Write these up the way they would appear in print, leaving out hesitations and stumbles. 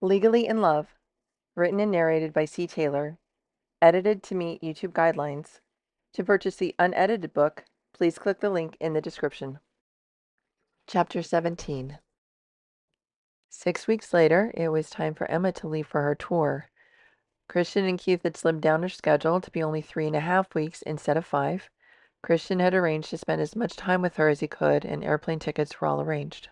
Legally in Love, written and narrated by C. Taylor, edited to meet YouTube guidelines. To purchase the unedited book, please click the link in the description. Chapter 17. 6 weeks later, it was time for Emma to leave for her tour. Christian and Keith had slimmed down her schedule to be only 3.5 weeks instead of 5. Christian had arranged to spend as much time with her as he could, and airplane tickets were all arranged.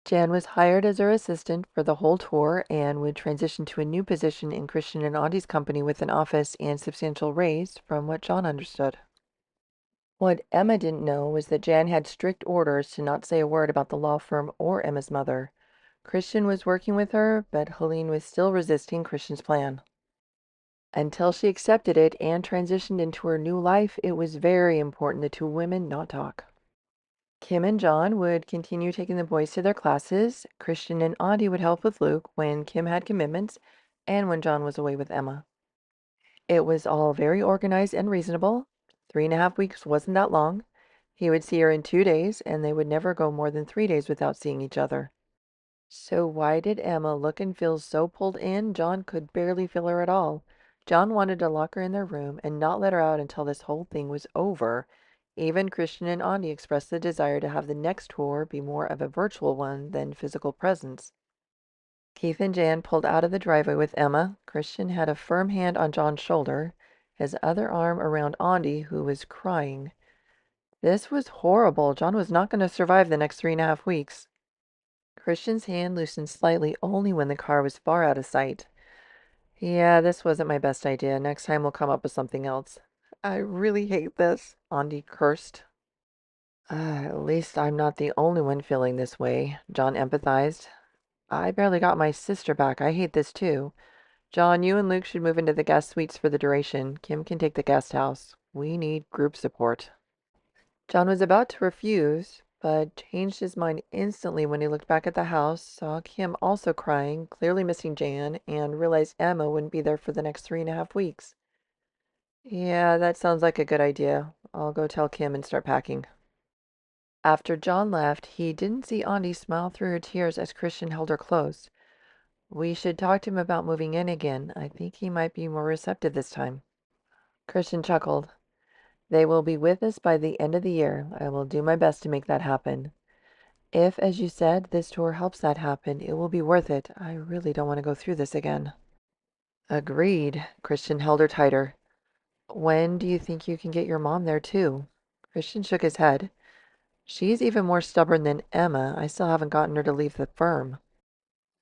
Jan was hired as her assistant for the whole tour and would transition to a new position in Christian and Audie's company with an office and substantial raise, from what John understood. What Emma didn't know was that Jan had strict orders to not say a word about the law firm or Emma's mother. Christian was working with her, but Helene was still resisting Christian's plan. Until she accepted it and transitioned into her new life, it was very important the two women not talk. Kim and John would continue taking the boys to their classes. Christian and Audie would help with Luke when Kim had commitments and when John was away with Emma. It was all very organized and reasonable. 3.5 weeks wasn't that long. He would see her in 2 days, and they would never go more than 3 days without seeing each other. So why did Emma look and feel so pulled in? John could barely feel her at all. John wanted to lock her in their room and not let her out until this whole thing was over. Even Christian and Andi expressed the desire to have the next tour be more of a virtual one than physical presence. Keith and Jan pulled out of the driveway with Emma. Christian had a firm hand on John's shoulder, his other arm around Andi, who was crying. This was horrible. John was not going to survive the next 3.5 weeks. Christian's hand loosened slightly only when the car was far out of sight. Yeah, this wasn't my best idea. Next time we'll come up with something else. I really hate this, Andi cursed. At least I'm not the only one feeling this way, John empathized. I barely got my sister back. I hate this too. John, you and Luke should move into the guest suites for the duration. Kim can take the guest house. We need group support. John was about to refuse, but changed his mind instantly when he looked back at the house, saw Kim also crying, clearly missing Jan, and realized Emma wouldn't be there for the next 3.5 weeks. Yeah, that sounds like a good idea. I'll go tell Kim and start packing. After John left, he didn't see Andi smile through her tears as Christian held her close. We should talk to him about moving in again. I think he might be more receptive this time. Christian chuckled. They will be with us by the end of the year. I will do my best to make that happen. If, as you said, this tour helps that happen, it will be worth it. I really don't want to go through this again. Agreed. Christian held her tighter. When do you think you can get your mom there, too? Christian shook his head. She's even more stubborn than Emma. I still haven't gotten her to leave the firm.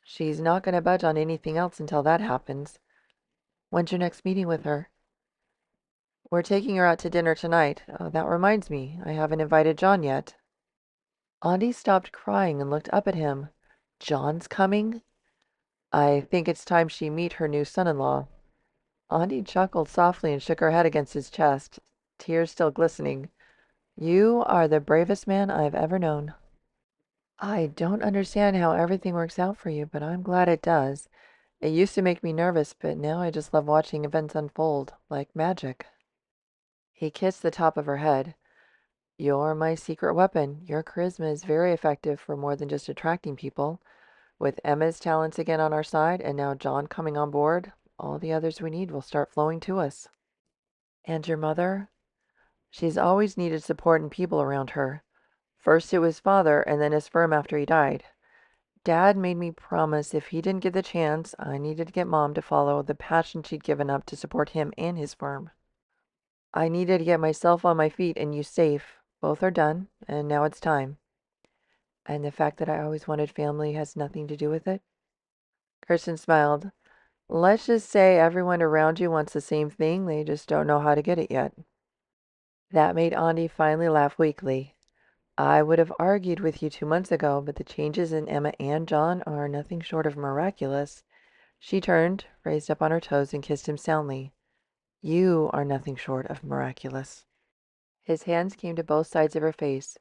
She's not going to budge on anything else until that happens. When's your next meeting with her? We're taking her out to dinner tonight. Oh, that reminds me, I haven't invited John yet. Auntie stopped crying and looked up at him. John's coming? I think it's time she meet her new son-in-law. Auntie chuckled softly and shook her head against his chest, tears still glistening. You are the bravest man I've ever known. I don't understand how everything works out for you, but I'm glad it does. It used to make me nervous, but now I just love watching events unfold, like magic. He kissed the top of her head. You're my secret weapon. Your charisma is very effective for more than just attracting people. With Emma's talents again on our side, and now John coming on board, all the others we need will start flowing to us. And your mother? She's always needed support and people around her. First it was father, and then his firm after he died. Dad made me promise if he didn't get the chance, I needed to get Mom to follow the passion she'd given up to support him and his firm. I needed to get myself on my feet and you safe. Both are done, and now it's time. And the fact that I always wanted family has nothing to do with it? Kirsten smiled. Let's just say everyone around you wants the same thing, they just don't know how to get it yet. That made Andi finally laugh weakly. I would have argued with you 2 months ago, but the changes in Emma and John are nothing short of miraculous. She turned, raised up on her toes, and kissed him soundly. You are nothing short of miraculous. His hands came to both sides of her face.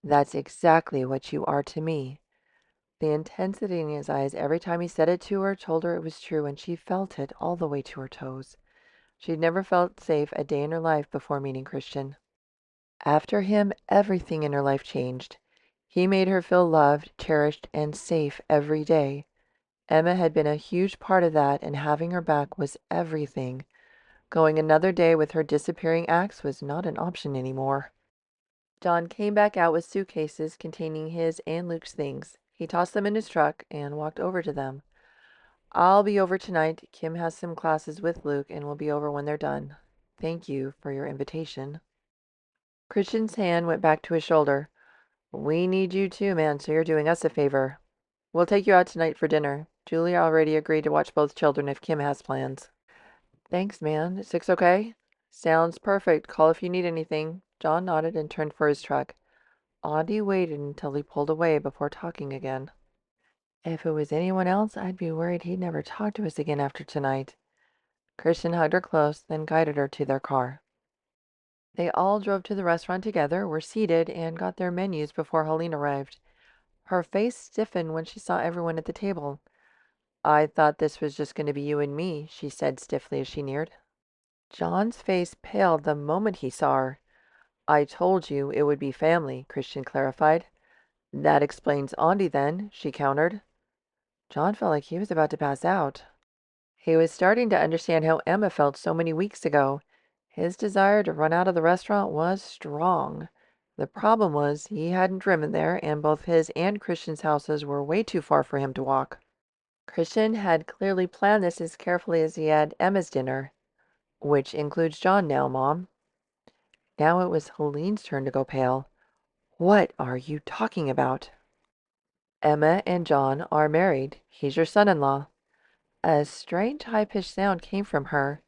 That's exactly what you are to me. The intensity in his eyes every time he said it to her told her it was true, and she felt it all the way to her toes. She'd never felt safe a day in her life before meeting Christian. After him, everything in her life changed. He made her feel loved, cherished, and safe every day. Emma had been a huge part of that, and having her back was everything. Going another day with her disappearing axe was not an option anymore. John came back out with suitcases containing his and Luke's things. He tossed them in his truck and walked over to them. "I'll be over tonight. Kim has some classes with Luke and will be over when they're done. Thank you for your invitation." Christian's hand went back to his shoulder. "We need you too, man, so you're doing us a favor. We'll take you out tonight for dinner. Julia already agreed to watch both children if Kim has plans." "Thanks, man. 6 okay?" "Sounds perfect. Call if you need anything." John nodded and turned for his truck. Audie waited until he pulled away before talking again. "If it was anyone else, I'd be worried he'd never talk to us again after tonight." Christian hugged her close, then guided her to their car. They all drove to the restaurant together, were seated, and got their menus before Helene arrived. Her face stiffened when she saw everyone at the table. "I thought this was just going to be you and me," she said stiffly as she neared. John's face paled the moment he saw her. "I told you it would be family," Christian clarified. "That explains Auntie then," she countered. John felt like he was about to pass out. He was starting to understand how Emma felt so many weeks ago. His desire to run out of the restaurant was strong. The problem was he hadn't driven there, and both his and Christian's houses were way too far for him to walk. Christian had clearly planned this as carefully as he had Emma's dinner, which includes John now, Mom. Now it was Helene's turn to go pale. "What are you talking about?" "Emma and John are married. He's your son-in-law." A strange high-pitched sound came from her.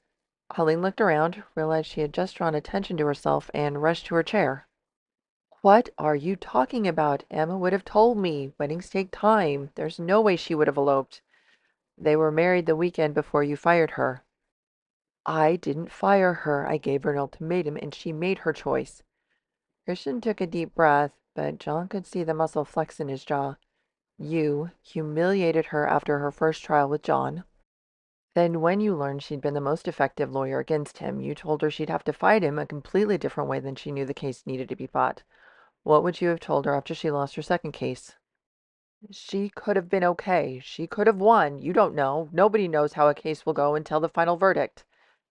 Helene looked around, realized she had just drawn attention to herself, and rushed to her chair. "What are you talking about? Emma would have told me. Weddings take time. There's no way she would have eloped. They were married the weekend before you fired her." "I didn't fire her. I gave her an ultimatum, and she made her choice." Christian took a deep breath, but John could see the muscle flex in his jaw. "You humiliated her after her first trial with John. Then when you learned she'd been the most effective lawyer against him, you told her she'd have to fight him a completely different way than she knew the case needed to be fought. What would you have told her after she lost her second case?" "She could have been okay. She could have won. You don't know. Nobody knows how a case will go until the final verdict."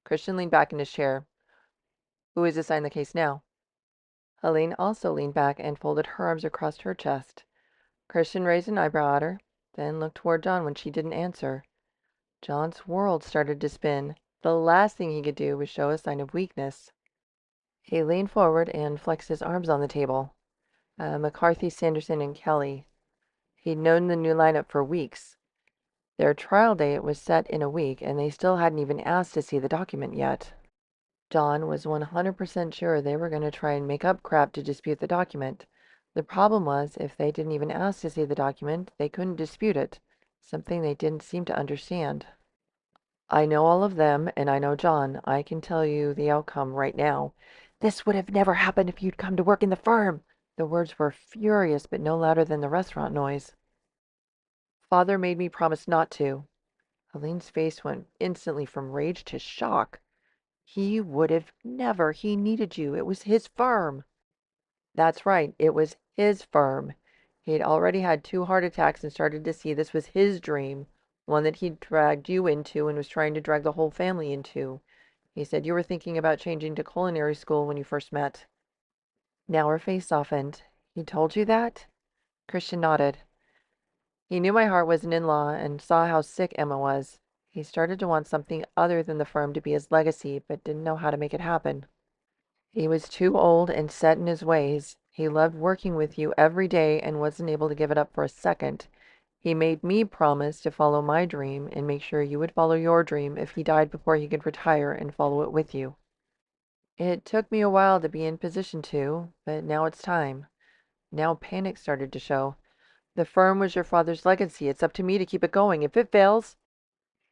Christian leaned back in his chair. "Who is assigned the case now?" Helene also leaned back and folded her arms across her chest. Christian raised an eyebrow at her, then looked toward John when she didn't answer. John's world started to spin. The last thing he could do was show a sign of weakness. He leaned forward and flexed his arms on the table. McCarthy, Sanderson, and Kelly. He'd known the new lineup for weeks. Their trial date was set in a week, and they still hadn't even asked to see the document yet. John was 100% sure they were going to try and make up crap to dispute the document. The problem was, if they didn't even ask to see the document, they couldn't dispute it, something they didn't seem to understand. "I know all of them, and I know John. I can tell you the outcome right now." "This would have never happened if you'd come to work in the firm." The words were furious, but no louder than the restaurant noise. "Father made me promise not to." Helene's face went instantly from rage to shock. "He would have never. He needed you. It was his firm." "That's right. It was his firm." He'd already had 2 heart attacks and started to see this was his dream, one that he'd dragged you into and was trying to drag the whole family into. He said you were thinking about changing to culinary school when you first met. Now her face softened. "He told you that?" Christian nodded. "He knew my heart wasn't in law and saw how sick Emma was. He started to want something other than the firm to be his legacy, but didn't know how to make it happen. He was too old and set in his ways. He loved working with you every day and wasn't able to give it up for a second. He made me promise to follow my dream and make sure you would follow your dream if he died before he could retire and follow it with you. It took me a while to be in position to, but now it's time." Now panic started to show. "The firm was your father's legacy. It's up to me to keep it going. If it fails,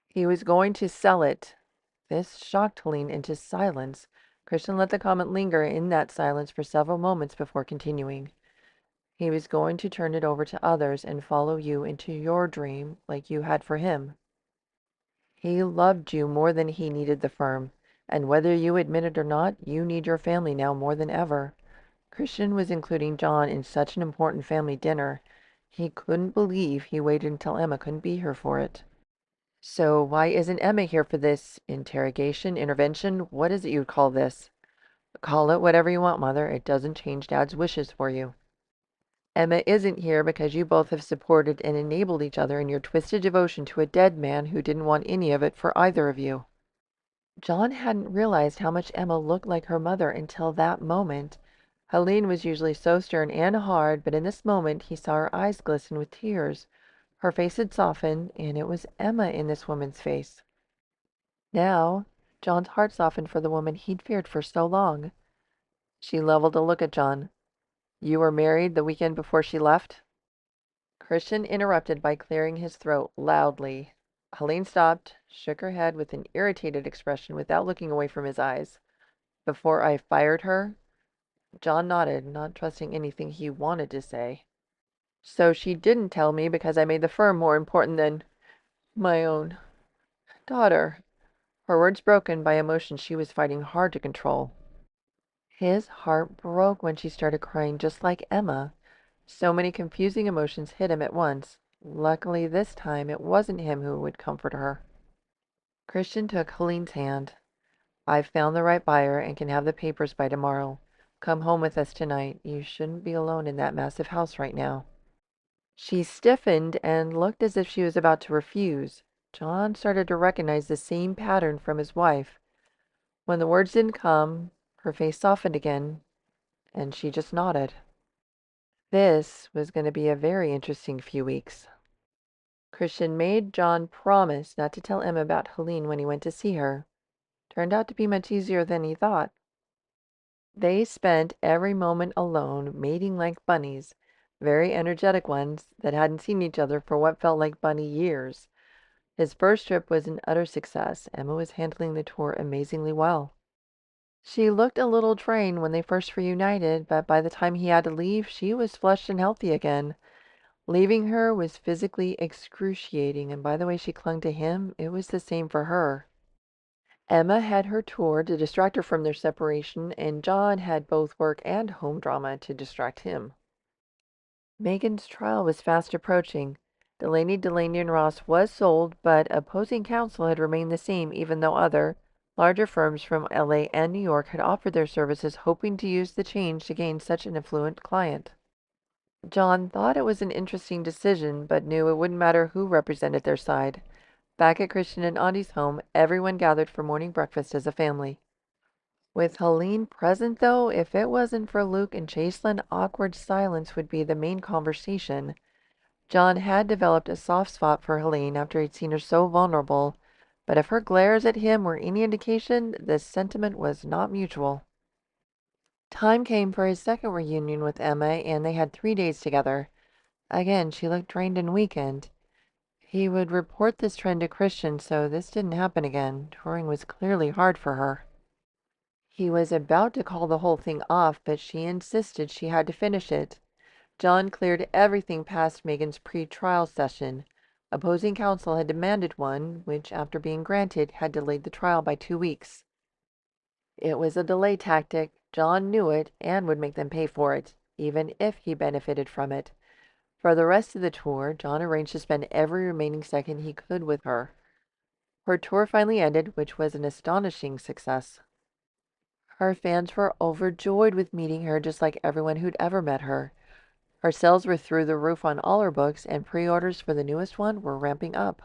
he was going to sell it." This shocked Helene into silence. Christian let the comment linger in that silence for several moments before continuing. "He was going to turn it over to others and follow you into your dream like you had for him. He loved you more than he needed the firm, and whether you admit it or not, you need your family now more than ever." Christian was including John in such an important family dinner. He couldn't believe he waited until Emma couldn't be here for it. So why isn't Emma here for this interrogation, intervention? What is it you'd call this? Call it whatever you want, Mother. It doesn't change Dad's wishes for you. Emma isn't here because you both have supported and enabled each other in your twisted devotion to a dead man who didn't want any of it for either of you. John hadn't realized how much Emma looked like her mother until that moment. Helene was usually so stern and hard, but in this moment he saw her eyes glisten with tears. Her face had softened, and it was Emma in this woman's face. Now, John's heart softened for the woman he'd feared for so long. She leveled a look at John. You were married the weekend before she left? Christian interrupted by clearing his throat loudly. Helene stopped, shook her head with an irritated expression without looking away from his eyes. Before I fired her? John nodded, not trusting anything he wanted to say. So she didn't tell me because I made the firm more important than my own daughter. Her words broken by emotion she was fighting hard to control. His heart broke when she started crying just like Emma. So many confusing emotions hit him at once. Luckily this time it wasn't him who would comfort her. Christian took Helene's hand. I've found the right buyer and can have the papers by tomorrow. Come home with us tonight. You shouldn't be alone in that massive house right now. She stiffened and looked as if she was about to refuse. John started to recognize the same pattern from his wife. When the words didn't come, her face softened again, and she just nodded. This was going to be a very interesting few weeks. Christian made John promise not to tell Emma about Helene when he went to see her. Turned out to be much easier than he thought. They spent every moment alone, mating like bunnies, very energetic ones that hadn't seen each other for what felt like bunny years. His first trip was an utter success. Emma was handling the tour amazingly well. She looked a little drained when they first reunited, but by the time he had to leave, she was flushed and healthy again. Leaving her was physically excruciating, and by the way she clung to him, it was the same for her. Emma had her tour to distract her from their separation, and John had both work and home drama to distract him. Megan's trial was fast approaching. Delaney and Ross was sold, but opposing counsel had remained the same even though other, larger firms from LA and New York had offered their services hoping to use the change to gain such an affluent client. John thought it was an interesting decision, but knew it wouldn't matter who represented their side. Back at Christian and Audie's home, everyone gathered for morning breakfast as a family. With Helene present, though, if it wasn't for Luke and Chaselyn, awkward silence would be the main conversation. John had developed a soft spot for Helene after he'd seen her so vulnerable, but if her glares at him were any indication, the sentiment was not mutual. Time came for his second reunion with Emma, and they had 3 days together. Again, she looked drained and weakened. He would report this trend to Christian, so this didn't happen again. Touring was clearly hard for her. He was about to call the whole thing off, but she insisted she had to finish it. John cleared everything past Megan's pre-trial session. Opposing counsel had demanded one, which, after being granted, had delayed the trial by 2 weeks. It was a delay tactic. John knew it and would make them pay for it, even if he benefited from it. For the rest of the tour, John arranged to spend every remaining second he could with her. Her tour finally ended, which was an astonishing success. Her fans were overjoyed with meeting her just like everyone who'd ever met her. Her sales were through the roof on all her books, and pre-orders for the newest one were ramping up.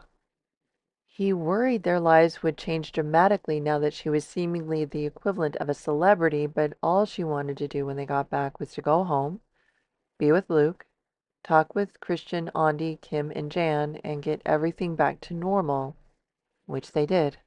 He worried their lives would change dramatically now that she was seemingly the equivalent of a celebrity, but all she wanted to do when they got back was to go home, be with Luke, talk with Christian, Auntie, Kim, and Jan, and get everything back to normal, which they did.